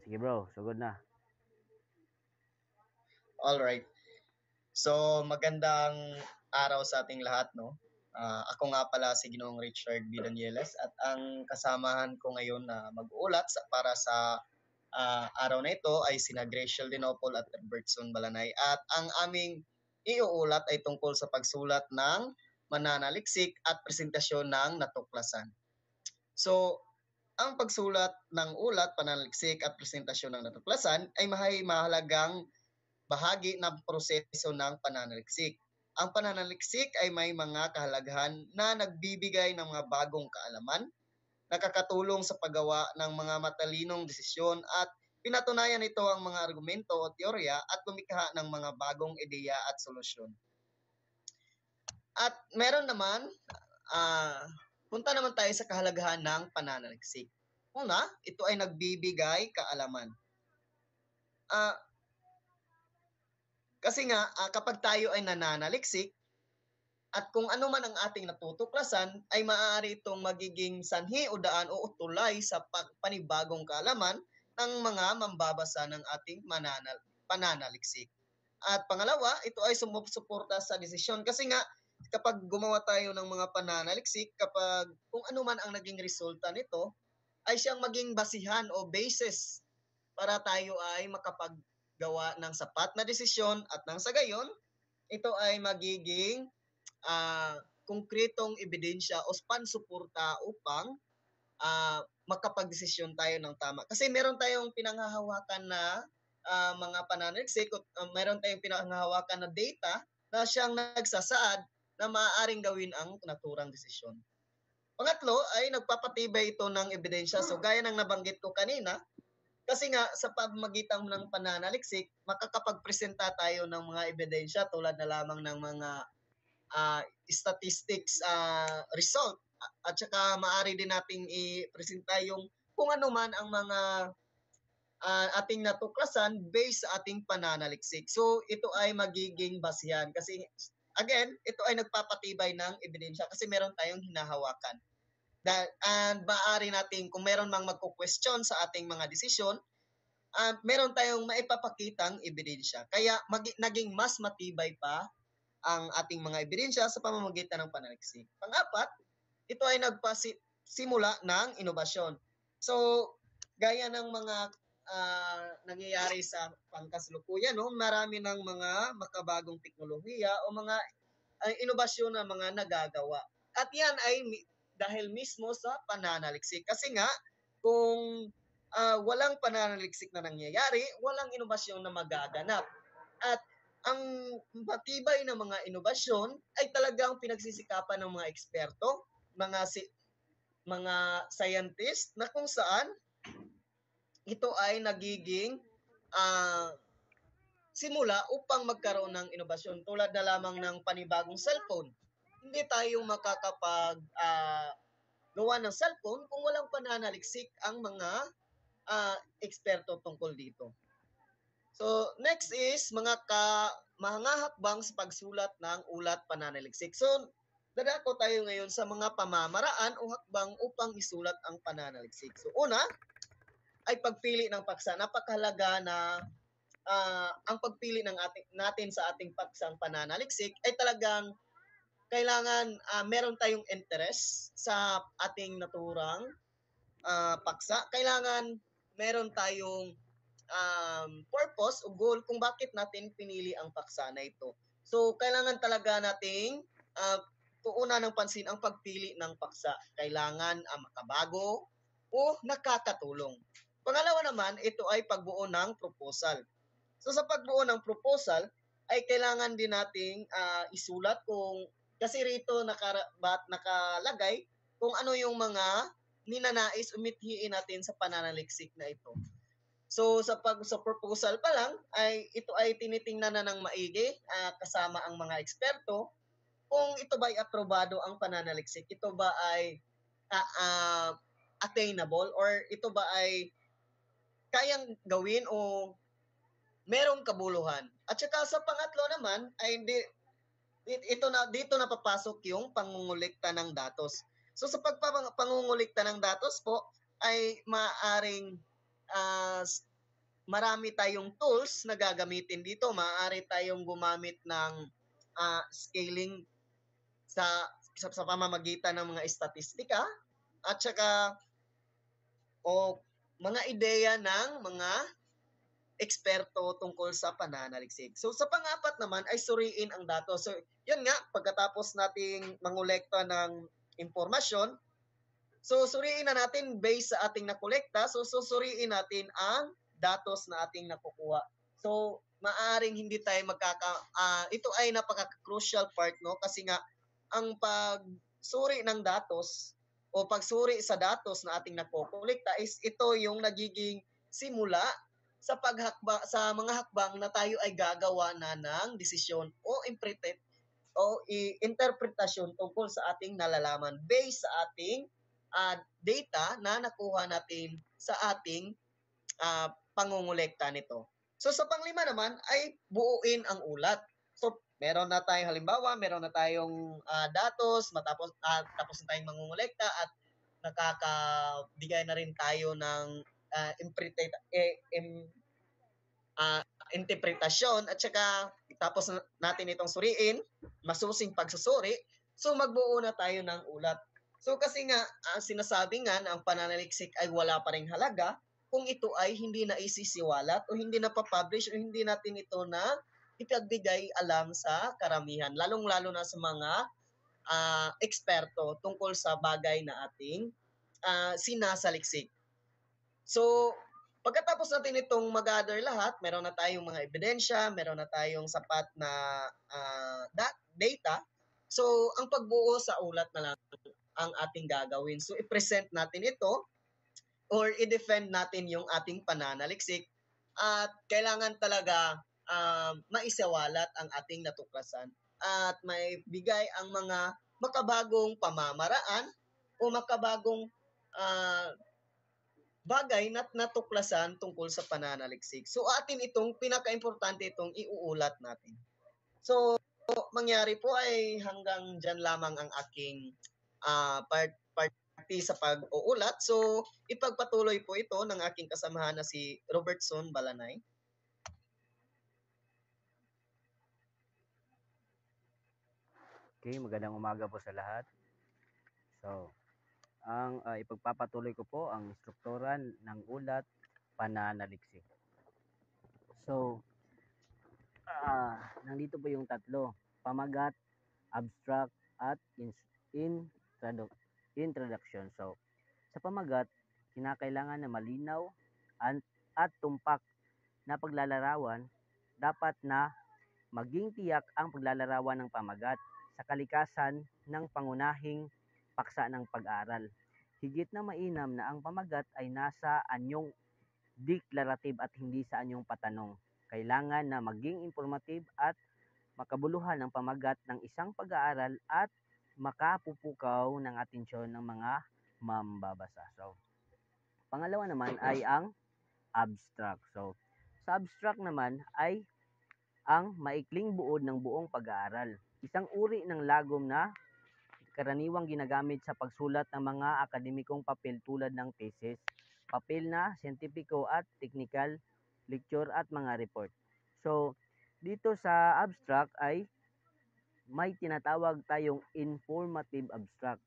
Sige bro, sugod na. Alright. So, magandang araw sa ating lahat, no? Ako nga pala si Ginoong Richard B. Danieles at ang kasamahan ko ngayon na mag-uulat para sa araw na ito ay sina Graciel Dinopol at Robertson Balanay. At ang aming iuulat ay tungkol sa pagsulat ng mananaliksik at presentasyon ng natuklasan. So, ang pagsulat ng ulat, pananaliksik at presentasyon ng natuklasan ay mahalagang bahagi ng proseso ng pananaliksik. Ang pananaliksik ay may mga kahalagahan na nagbibigay ng mga bagong kaalaman, nakakatulong sa paggawa ng mga matalinong desisyon at pinatunayan nito ang mga argumento o teorya at lumikha ng mga bagong ideya at solusyon. At meron naman, punta naman tayo sa kahalagahan ng pananaliksik. Una, ito ay nagbibigay kaalaman. Kasi nga, kapag tayo ay nananaliksik, at kung ano man ang ating natutuklasan, ay maaari itong magiging sanhi o daan o tulay sa panibagong kaalaman ng mga mambabasa ng ating pananaliksik. At pangalawa, ito ay sumusuporta sa desisyon. Kasi nga, kapag gumawa tayo ng mga pananaliksik, kapag kung ano man ang naging resulta nito, ay siyang maging basihan o basis para tayo ay makapaggawa ng sapat na desisyon at nang sa gayon, ito ay magiging konkretong ebidensya o pansuporta upang makapagdesisyon tayo ng tama. Kasi meron tayong pinanghahawakan na mga pananaliksik, meron tayong pinanghahawakan na data na siyang nagsasaad na maaaring gawin ang naturang desisyon. Pangatlo ay nagpapatibay ito ng ebidensya. So gaya ng nabanggit ko kanina, kasi nga sa pamamagitan ng pananaliksik, makakapagpresenta tayo ng mga ebidensya tulad na lamang ng mga statistics result at saka maaari din nating i-presenta yung kung ano man ang mga ating natuklasan based sa ating pananaliksik. So ito ay magiging basihan kasi again, ito ay nagpapatibay ng ebidensya kasi meron tayong hinahawakan. And maaari natin kung meron mang magko-question sa ating mga desisyon, meron tayong maipapakitang ebidensya. Kaya naging mas matibay pa ang ating mga ebidensya sa pamamagitan ng pananaliksik. Pang-apat, ito ay nagpasimula ng inobasyon. So, gaya ng mga nangyayari sa pangkasalukuyan, no? Marami ng mga makabagong teknolohiya o mga inobasyon na mga nagagawa. At yan ay dahil mismo sa pananaliksik. Kasi nga, kung walang pananaliksik na nangyayari, walang inobasyon na magaganap. At ang matibay na mga inobasyon ay talagang pinagsisikapan ng mga eksperto, mga scientist na kung saan ito ay nagiging simula upang magkaroon ng inobasyon tulad na lamang ng panibagong cellphone. Hindi tayo makakapag gawa ng cellphone kung walang pananaliksik ang mga eksperto tungkol dito. So, next is mga hakbang sa pagsulat ng ulat pananaliksik. So, dadako tayo ngayon sa mga pamamaraan o hakbang upang isulat ang pananaliksik. So, una ay pagpili ng paksa. Napakahalaga na ang pagpili natin sa ating paksang pananaliksik ay talagang kailangan meron tayong interest sa ating naturang paksa. Kailangan meron tayong purpose o goal kung bakit natin pinili ang paksa na ito. So, kailangan talaga nating tuunan ng pansin ang pagpili ng paksa. Kailangan makabago o nakakatulong. Pangalawa naman, ito ay pagbuo ng proposal. So, sa pagbuo ng proposal, ay kailangan din nating isulat kung kasi rito nakalagay kung ano yung mga ninanais umithiin natin sa pananaliksik na ito. So sa proposal pa lang ay ito ay tinitingnan na ng maigi kasama ang mga eksperto kung ito ba ay aprobado ang pananaliksik. Ito ba ay attainable or ito ba ay kayang gawin o merong kabuluhan. At saka sa pangatlo naman ay dito na papasok yung pangungulikta ng datos. So sa pangungulikta ng datos po ay maaring marami tayong tools na gagamitin dito. Maaari tayong gumamit ng scaling sa pamamagitan ng mga estatistika at saka o mga ideya ng mga eksperto tungkol sa pananaliksik. So sa pang-apat naman ay suriin ang datos. So yun nga, pagkatapos nating mangolekta ng impormasyon, so suriin na natin based sa ating nakolekta, so susuriin natin ang datos na ating nakukuha. So maaring hindi tayo ito ay napaka-crucial part, no, kasi nga ang pagsuri ng datos o pagsuri sa datos na ating nakokolekta is ito yung nagiging simula sa sa mga hakbang na tayo ay gagawa na ng desisyon o interpretasyon tungkol sa ating nalalaman based sa ating data na nakuha natin sa ating pangungulekta nito. So sa panglima naman ay buuin ang ulat. So meron na tayong halimbawa, meron na tayong datos, tapos na tayong mangungulekta at nakakabigay na rin tayo ng interpretasyon at saka tapos natin itong suriin, masusing pagsusuri, so magbuo na tayo ng ulat. So kasi nga, sinasabi nga na ang pananaliksik ay wala pa ring halaga kung ito ay hindi na isisiwalat o hindi na papublish o hindi natin ito na ipagbigay alam sa karamihan, lalong-lalo na sa mga eksperto tungkol sa bagay na ating sinasaliksik. So, pagkatapos natin itong mag-gather lahat, meron na tayong mga ebidensya, meron na tayong sapat na data. So, ang pagbuo sa ulat na lang ang ating gagawin. So, i-present natin ito or i-defend natin yung ating pananaliksik at kailangan talaga maisawalat ang ating natuklasan at may bigay ang mga makabagong pamamaraan o makabagong bagay na natuklasan tungkol sa pananaliksik. So atin itong pinaka-importante itong iuulat natin. So mangyari po ay hanggang dyan lamang ang aking party sa pag-uulat. So ipagpatuloy po ito ng aking kasamahan na si Robertson Balanay. Okay, magandang umaga po sa lahat. So, ang ipagpapatuloy ko po ang struktura ng ulat pananaliksik. So, nandito po yung tatlo, pamagat, abstract, at introduction. So, sa pamagat, kinakailangan na malinaw at tumpak na paglalarawan, dapat na maging tiyak ang paglalarawan ng pamagat sa kalikasan ng pangunahing paksa ng pag-aaral. Higit na mainam na ang pamagat ay nasa anyong declarative at hindi sa anyong patanong. Kailangan na maging informative at makabuluhan ang pamagat ng isang pag-aaral at makapupukaw ng atensyon ng mga mambabasa. So, pangalawa naman ay ang abstract. So, sa abstract naman ay ang maikling buod ng buong pag-aaral. Isang uri ng lagom na karaniwang ginagamit sa pagsulat ng mga akademikong papel tulad ng thesis, papel na siyentipiko at technical, lecture at mga report. So, dito sa abstract ay may tinatawag tayong informative abstract.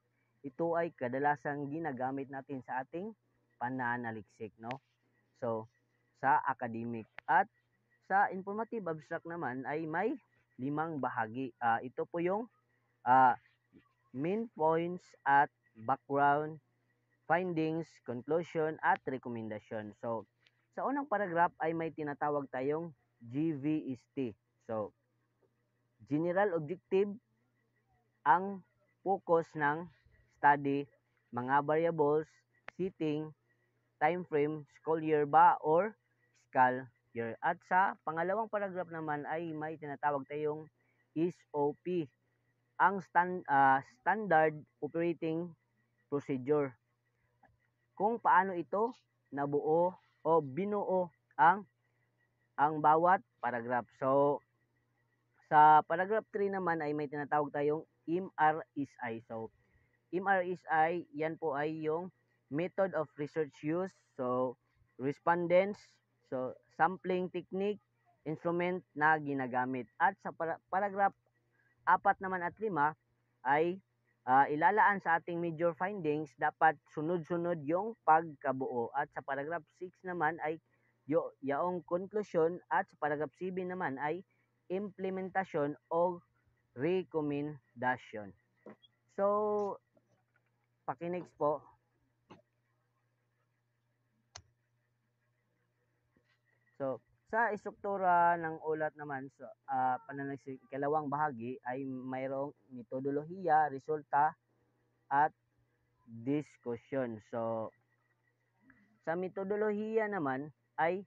Ito ay kadalasang ginagamit natin sa ating pananaliksik, no? So, sa academic. At sa informative abstract naman ay may 5 bahagi. Ito po yung main points at background, findings, conclusion, at recommendation. So, sa unang paragraph ay may tinatawag tayong GVST. So, general objective, ang focus ng study, mga variables, setting, time frame, school year ba or school year. At sa pangalawang paragraph naman ay may tinatawag tayong SOP, ang standard operating procedure. Kung paano ito nabuo o binuo ang bawat paragraph. So, sa paragraph 3 naman ay may tinatawag tayong MRSI. So, MRSI, yan po ay yung method of research use. So, respondents. So, sampling technique, instrument na ginagamit. At sa paragraph 4 naman at 5 ay ilalaan sa ating major findings, dapat sunod-sunod yung pagkabuo. At sa paragraph 6 naman ay yaong conclusion, at sa paragraph 7 naman ay implementasyon o recommendation. So, pakinext po. So, sa istruktura ng ulat naman sa pananaliksik, ikalawang bahagi ay mayroong metodolohiya, resulta, at diskusyon. So, sa metodolohiya naman ay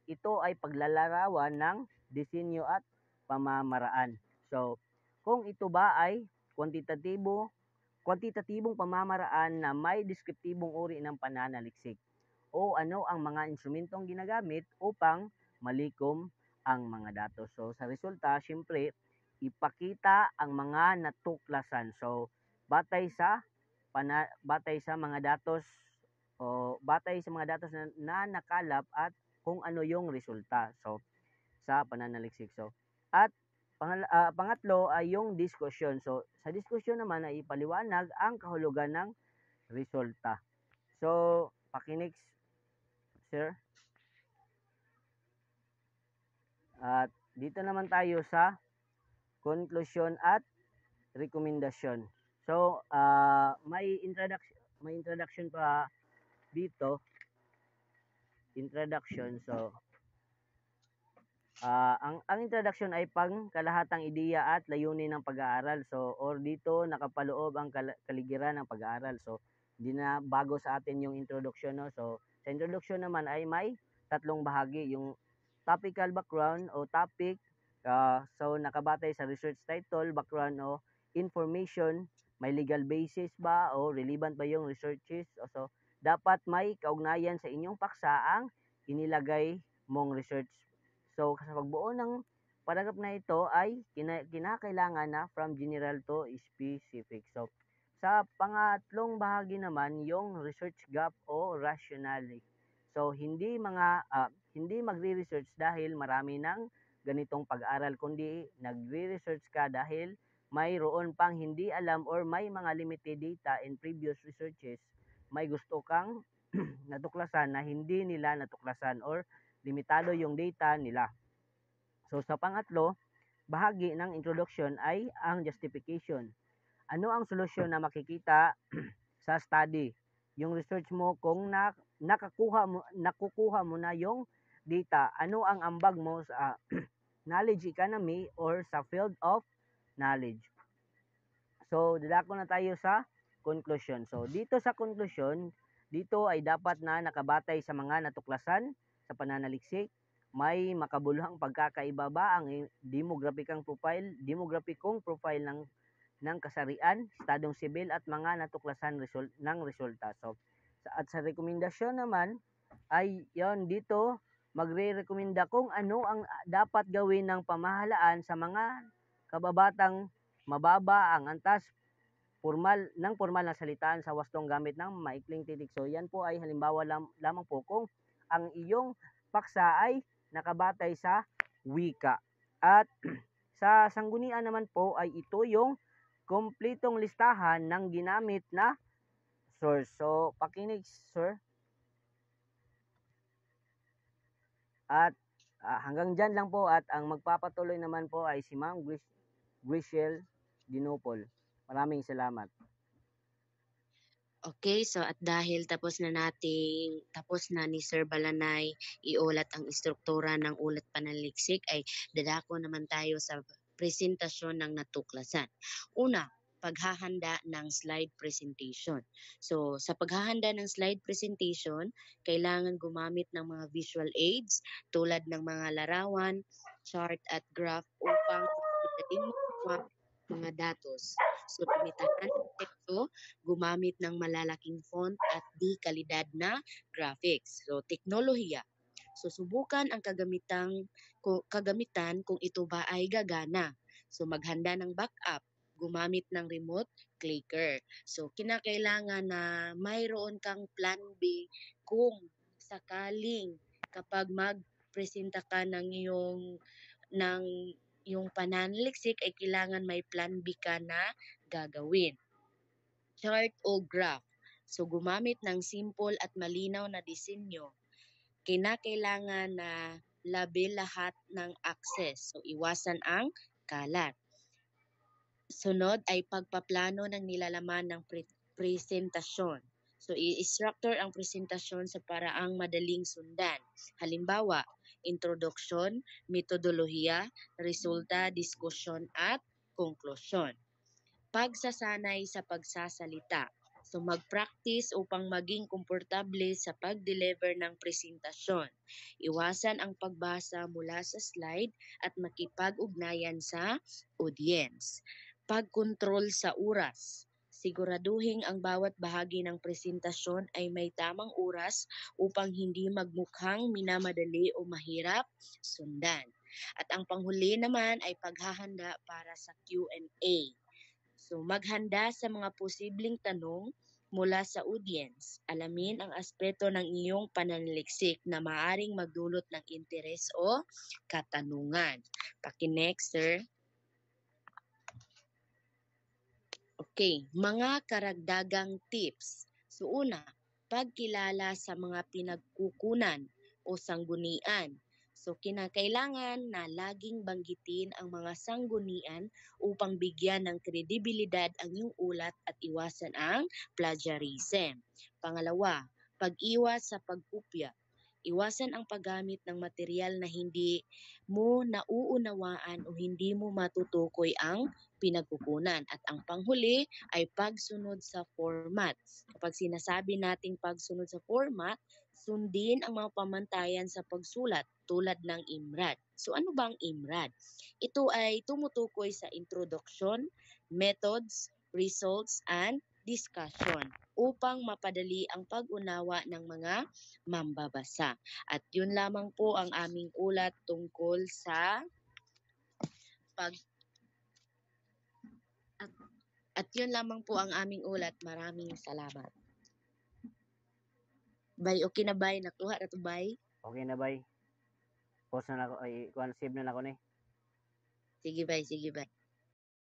ito ay paglalarawan ng disenyo at pamamaraan. So, kung ito ba ay kwantitatibong pamamaraan na may deskriptibong uri ng pananaliksik, o ano ang mga instrumentong ginagamit upang malikom ang mga datos. So, sa resulta, syempre, ipakita ang mga natuklasan. So, batay sa mga datos na nakalap at kung ano yung resulta. So, sa pananaliksik. So, at pangatlo ay yung diskusyon. So, sa diskusyon naman ay ipaliwanag ang kahulugan ng resulta. So, pakinext, sir. At dito naman tayo sa conclusion at recommendation. So, may introduction pa dito. Introduction. So, ang introduction ay pangkalahatang ideya at layunin ng pag-aaral. So, or dito nakapaloob ang kaligiran ng pag-aaral. So, hindi na bago sa atin yung introduction, no? So, sa introduction naman ay may tatlong bahagi, yung topical background o topic. So, nakabatay sa research title, background o information, may legal basis ba o relevant ba yung researches. So, dapat may kaugnayan sa inyong paksa ang inilagay mong research. So, sa pagbuo ng paragraph na ito ay kinakailangan na from general to specific. So, sa pangatlong bahagi naman, yung research gap o rationale. So, hindi magre-research dahil marami ng ganitong pag-aaral, kundi nagre-research ka dahil mayroon pang hindi alam or may mga limited data in previous researches. May gusto kang natuklasan na hindi nila natuklasan or limitado yung data nila. So, sa pangatlo, bahagi ng introduction ay ang justification. Ano ang solusyon na makikita sa study? Yung research mo, kung nakukuha mo na yung data, ano ang ambag mo sa knowledge economy or sa field of knowledge? So, dadako na tayo sa conclusion. So, dito sa conclusion, dito ay dapat na nakabatay sa mga natuklasan sa pananaliksik, may makabuluhang pagkakaiba ba ang demographic kong profile ng kasarian, estadong sibil at mga natuklasan ng resulta. So, at sa rekomendasyon naman ay yon, dito magre-rekomenda kung ano ang dapat gawin ng pamahalaan sa mga kababatang mababa ang antas formal na salitaan sa wastong gamit ng maikling titik. So, yan po ay halimbawa lamang po kung ang iyong paksa ay nakabatay sa wika. At sa sanggunian naman po ay ito yung kompletong listahan ng ginamit na source. So, pakinig, sir. At hanggang dyan lang po, at ang magpapatuloy naman po ay si Ma'am Grishel Dinopol. Maraming salamat. Okay, so at dahil tapos na ni Sir Balanay iulat ang istruktura ng ulat pananaliksik, ay dadako naman tayo sa presentasyon ng natuklasan. Una, paghahanda ng slide presentation. So, sa paghahanda ng slide presentation, kailangan gumamit ng mga visual aids tulad ng mga larawan, chart at graph upang madaling makuha mga datos. So, limitahan ng teksto, gumamit ng malalaking font at di kalidad na graphics. So, teknolohiya. So, subukan ang kagamitan kung ito ba ay gagana. So, maghanda ng backup. Gumamit ng remote clicker. So, kinakailangan na mayroon kang plan B kung sakaling kapag magpresenta ka ng yung pananaliksik ay kailangan may plan B ka na gagawin. Chart o graph. So gumamit ng simple at malinaw na disenyo. Kinakailangan na label lahat ng access. So iwasan ang kalat. Sunod ay pagpaplano ng nilalaman ng presentasyon. So i-structure ang presentasyon sa paraang madaling sundan. Halimbawa, introduction, metodolohiya, resulta, diskusyon at konklusyon. Pagsasanay sa pagsasalita. So mag-practice upang maging komportable sa pag-deliver ng presentasyon. Iwasan ang pagbasa mula sa slide at makipag-ugnayan sa audience. Pag-control sa oras. Siguraduhin ang bawat bahagi ng presentasyon ay may tamang oras upang hindi magmukhang minamadali o mahirap sundan. At ang panghuli naman ay paghahanda para sa Q&A. So maghanda sa mga posibleng tanong mula sa audience. Alamin ang aspeto ng iyong pananaliksik na maaring magdulot ng interes o katanungan. Paki-next, sir. Okay, mga karagdagang tips. So una, pagkilala sa mga pinagkukunan o sanggunian. So kinakailangan na laging banggitin ang mga sanggunian upang bigyan ng kredibilidad ang iyong ulat at iwasan ang plagiarism. Pangalawa, pag-iwas sa pagkopya. Iwasan ang paggamit ng material na hindi mo nauunawaan o hindi mo matutukoy ang pinagkukunan. At ang panghuli ay pagsunod sa format. Kapag sinasabi nating pagsunod sa format, sundin ang mga pamantayan sa pagsulat tulad ng IMRAD. So ano ba ang IMRAD? Ito ay tumutukoy sa introduction, methods, results, and discussion upang mapadali ang pag-unawa ng mga mambabasa. At yun lamang po ang aming ulat tungkol sa At yun lamang po ang aming ulat. Maraming salamat. Bay, okay na bay? Nakuha na to bay? Okay na bay. Post na ako, ay save na ako ni. Sige bay, sige bay.